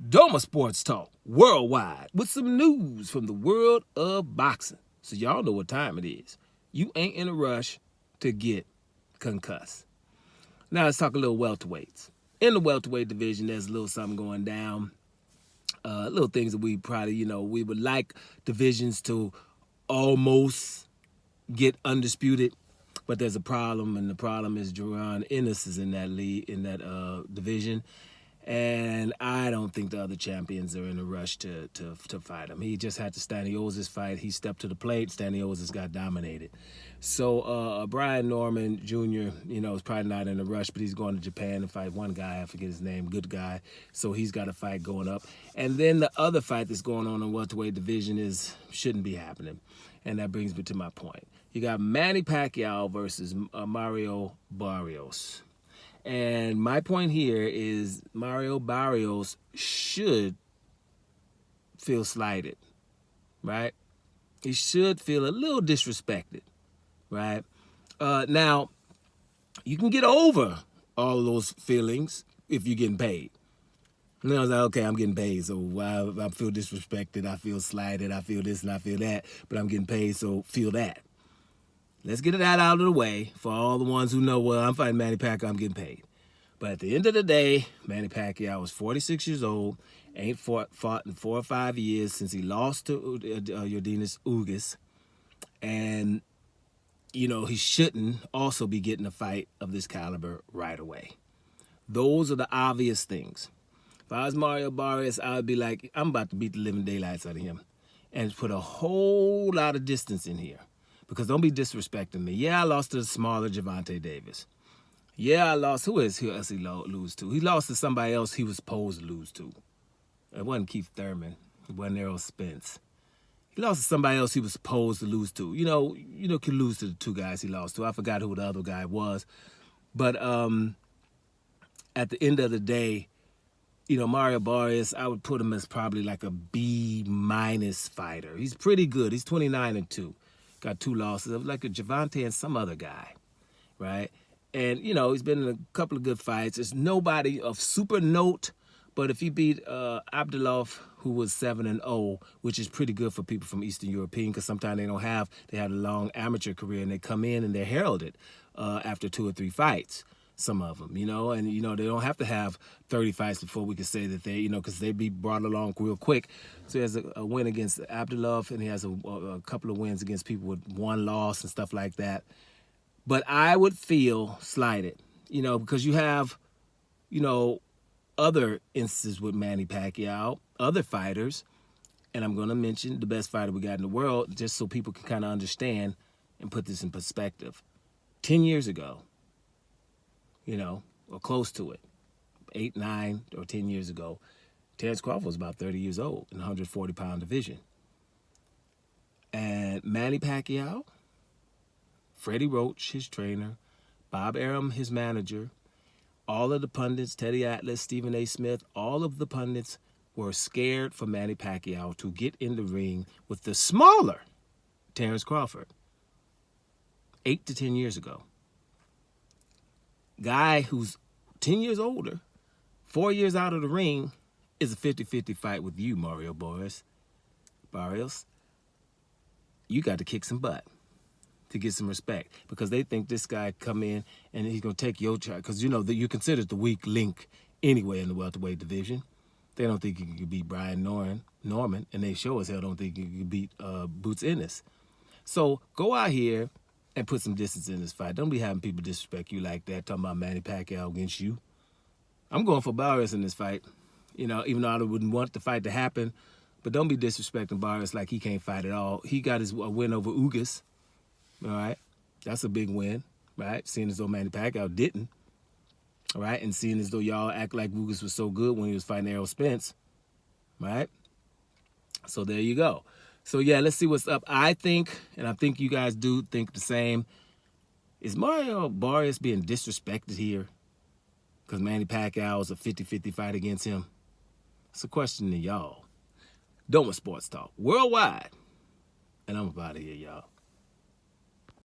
Doma Sports Talk worldwide with some news from the world of boxing. So y'all know what time it is. You ain't in a rush to get concussed. Now let's talk a little welterweights. In the welterweight division, there's a little something going down. Little things that we probably, we would like divisions to almost get undisputed, but there's a problem, and the problem is Jerron Ennis is in that division. And I don't think the other champions are in a rush to fight him. He just had to Stanionis fight. He stepped to the plate. Stanionis got dominated. So Brian Norman Jr., is probably not in a rush, but he's going to Japan to fight one guy. I forget his name. Good guy. So he's got a fight going up. And then the other fight that's going on in the welterweight division shouldn't be happening. And that brings me to my point. You got Manny Pacquiao versus Mario Barrios. And my point here is Mario Barrios should feel slighted, right? He should feel a little disrespected, right? Now, you can get over all of those feelings if you're getting paid. And I was like, okay, I'm getting paid, so I feel disrespected, I feel slighted, I feel this and I feel that, but I'm getting paid, so feel that. Let's get that out of the way for all the ones who know, well, I'm fighting Manny Pacquiao, I'm getting paid. But at the end of the day, Manny Pacquiao was 46 years old, ain't fought in 4 or 5 years since he lost to Yordenis Ugas. And, he shouldn't also be getting a fight of this caliber right away. Those are the obvious things. If I was Mario Barrios, I would be like, I'm about to beat the living daylights out of him and put a whole lot of distance in here. Because don't be disrespecting me. Yeah, I lost to the smaller Gervonta Davis. Yeah, I lost. Who else he lose to? He lost to somebody else he was supposed to lose to. It wasn't Keith Thurman. It wasn't Errol Spence. He lost to somebody else he was supposed to lose to. Could lose to the two guys he lost to. I forgot who the other guy was. But at the end of the day, Mario Barrios, I would put him as probably like a B- fighter. He's pretty good. He's 29-2. Got 2 losses, like a Gervonta and some other guy, right? And, he's been in a couple of good fights. There's nobody of super note, but if he beat Abdulov, who was 7-0, which is pretty good for people from Eastern European, because sometimes they have a long amateur career, and they come in and they're heralded after 2 or 3 fights, some of them, and, they don't have to have 30 fights before we can say that they, because they be brought along real quick. So he has a win against Abdulov, and he has a couple of wins against people with 1 loss and stuff like that. But I would feel slighted, because you have, other instances with Manny Pacquiao, other fighters, and I'm going to mention the best fighter we got in the world just so people can kind of understand and put this in perspective. 10 years ago, or close to it, 8, 9, or 10 years ago, Terrence Crawford was about 30 years old in the 140-pound division. And Manny Pacquiao, Freddie Roach, his trainer, Bob Arum, his manager, all of the pundits, Teddy Atlas, Stephen A. Smith, all of the pundits were scared for Manny Pacquiao to get in the ring with the smaller Terrence Crawford 8 to 10 years ago. Guy who's 10 years older, 4 years out of the ring, is a 50-50 fight with you, Mario Barrios. You got to kick some butt to get some respect, because they think this guy come in and he's going to take your shot, because that you're considered the weak link anyway in the welterweight division. They don't think you can beat Brian Norman, and they sure as hell don't think you can beat Boots Ennis. So go out here and put some distance in this fight. Don't be having people disrespect you like that, talking about Manny Pacquiao against you. I'm going for Barrios in this fight, even though I wouldn't want the fight to happen, but don't be disrespecting Barrios like he can't fight at all. He got his win over Ugas. All right, that's a big win, right? Seeing as though Manny Pacquiao didn't, all right? And seeing as though y'all act like Ugas was so good when he was fighting Errol Spence, right? So there you go. So, yeah, let's see what's up. I think, and I think you guys do think the same, is Mario Barrios being disrespected here because Manny Pacquiao is a 50-50 fight against him? It's a question to y'all. Doma Sports Talk worldwide. And I'm out of here, y'all.